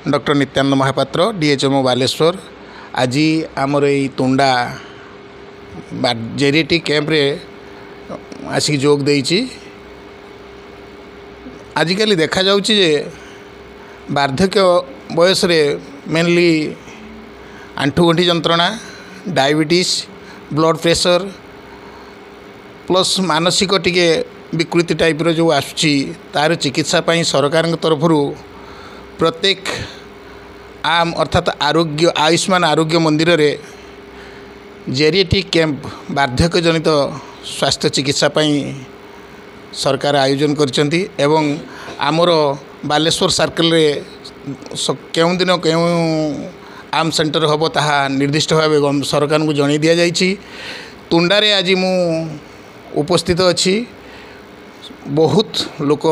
Doctor Nityanand Mahapatra डीएचएमओ Baleshwar. आज आमर ये तुंडा जेरिएटिक कैंप रे आसिक जोग देइछि। आजिकल देखा जाउछि जे वार्धक्य बयस रे मेनली आंठुगंठी जंत्रणा, डायबिटीज, ब्लड प्रेशर प्लस मानसिक टिके विकृति टाइप रो जो आसुछि तार चिकित्सा पई सरकार तरफ प्रत्येक आम अर्थात आरोग्य आयुष्मान आरोग्य मंदिर रे जेरिएटिक कैंप वार्धक्य जनित स्वास्थ्य चिकित्सा पई सरकार आयोजन करछंती एवं आमर बालेश्वर सर्कल रे केउं दिन केउं आम सेंटर हम ताहा निर्दिष्ट भाव सरकार को जन दि जाइछि। तुंडारे आज मु उपस्थित अच्छी, बहुत लोक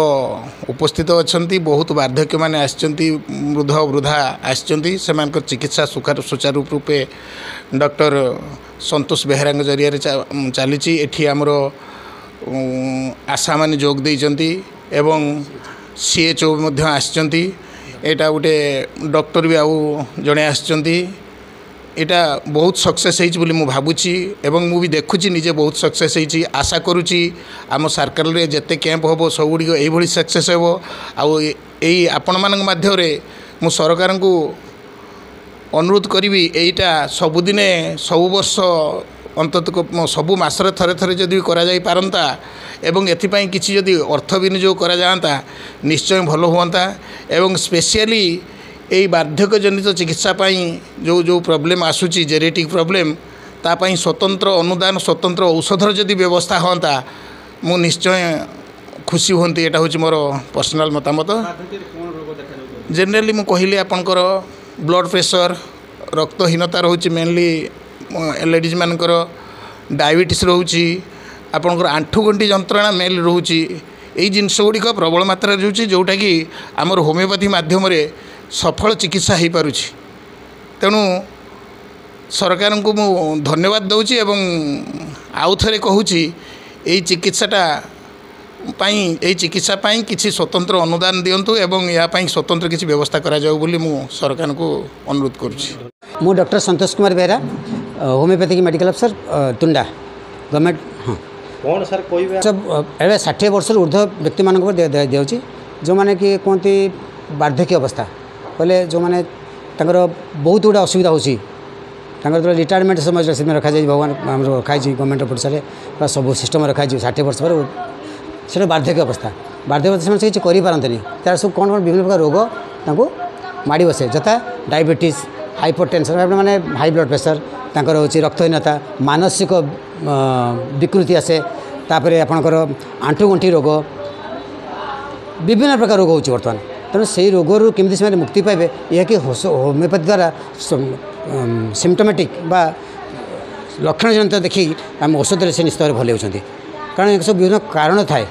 उपस्थित अच्छी, बहुत वार्धक्य माने आछंती, वृद्ध वृद्धा आछंती, सेमानकर चिकित्सा सुचारू रूपे डॉक्टर संतोष बेहेरा जरिया चली। एठी आमर आशा माने जोग देइचंती एवं सीएचओ मध्य आछंती। एटा गोटे डॉक्टर भी आउ जड़े आछंती। एटा बहुत सक्सेस होइछि बोली मु भाबुछि एवं मु भी देखुछि निजे बहुत सक्सेस होइछि। आशा करूछि आम सर्कल रे जते कैंप होबो सब गुडी एई भली सक्सेस होबो। आउ एई आपण मानक माध्यम रे मु सरकार को अनुरोध करिवि एईटा सबुदिने सब वर्ष अंतत सबु मासरे थरे थरे जदि करा जाई पारंता एवं एथिपाई किछि जदि अर्थ विनियोग करा जाता निश्चय भलो होता। एवं स्पेशली यही वार्धक्य जनित चिकित्सा पाई जो जो प्रॉब्लम आसूची जेनेटिक प्रॉब्लम तापाई स्वतंत्र अनुदान स्वतंत्र औषधर जदि व्यवस्था होता मु निश्चय खुशी होती। यहाँ हूँ मोर पर्सनल मतामत। जेनेराली मु कहली आपणकर ब्लड प्रेशर रक्तहीनता रोचे मेनली लेडीज मानकर, डायबिटीज रोची, आपणकर आंठुगंठी जंत्रणा मेल रोची। यही जिनस गुड़िक प्रबल मात्रा रोचे जोटा कि आमर होमियोपैथी माध्यम सफल चिकित्सा हो पारुछि। तेणु सरकार को मु धन्यवाद दउछि एवं आउ थरे कहूछि एई चिकित्साटा पाई एई चिकित्सा पाई किछि स्वतंत्र अनुदान दियंतु एवं या पाई स्वतंत्र किछि व्यवस्था करा जाउ बोली मु सरकार को अनुरोध करुछि। मु doctor Santosh Kumar Behera, homeopathic medical अफसर तुंडा गवर्नमेंट। हाँ कौन सर कोई सब एवं 60 वर्ष ऊर्ध्व व्यक्ति मान दिखाई जो मैंने कि कहते वार्धक्य अवस्था कहले जो मैंने बहुत गुड़ा असुविधा होती रिटायरमेंट समय से रखा जाए भगवान आम रखा गवर्नमेंट पड़े सब सिस्टम रखा 60 वर्ष पर से वार्धक्य अवस्था से किसी करें तार सब कौन कौन विभिन्न प्रकार रोग माड़ी बसे जथा डायबिटीज, हाइपरटेंशन माने हाई ब्लड प्रेशर तांकर होची रक्तहीनता, मानसिक विकृति आसे, तापर आपणकर आंठुगंठी रोग विभिन्न प्रकार रोग होची बर्तमान। तेणु से रोगरू केमती से मुक्ति पाइबे यह कि होमियोपैथी द्वारा सिम्टोमेटिक बा लक्षण जनित देखी आम औषध से निश्चित भले होती। कारण एक सब विभिन्न कारण थाए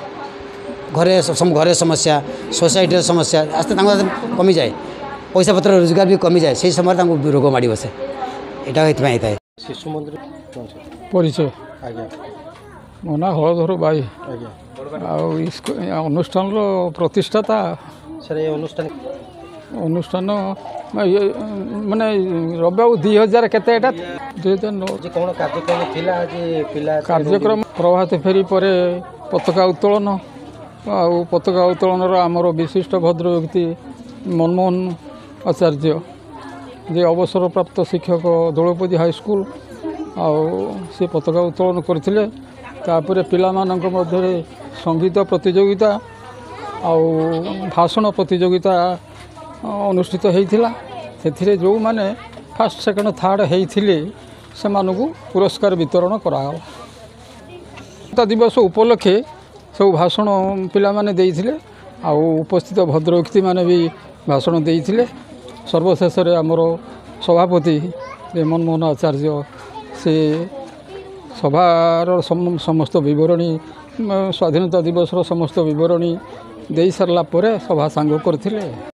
घरे समस्या, सोसाइटी समस्या आस्ते कमी जाए, पैसा पत्र रोजगार भी कमी जाए, से समय रोग माड़ी बसे। यहाँ होता है शिशु मंदिर परिचय आज्ञा मो ना हलधर बाई आज्ञा अनुष्ठान प्रतिष्ठाता सर ये अनुष्ठान माने रब्या 2000 केते 2009 जे कोन कार्यक्रम थिला जे पिला कार्यक्रम प्रभात फेरी पर पताका उत्तोलन आउ पताका उत्तोलन आमर विशिष्ट भद्र व्यक्ति मनमोहन आचार्य जे अवसर प्राप्त शिक्षक दौलपदी हाईस्कूल आउ से पताका उत्तोलन करथिले। तापर पिला मानक मध्य संगीत प्रतियोगिता आउ भाषण प्रतियोगिता अनुष्ठित होता। से जो माने फर्स्ट सेकेंड थर्ड होते से पुरस्कार वितरण करागला। दिवस उपलक्षे सब भाषण पिला माने देइथिले आउ उपस्थित भद्र व्यक्ति माने भी भाषण देइथिले। सर्वशेष आमर सभापति मनमोहन आचार्य से सभार समस्त विवरणी स्वाधीनता दिवस समस्त विवरणी दे सारा पर सभा सांग करथिले।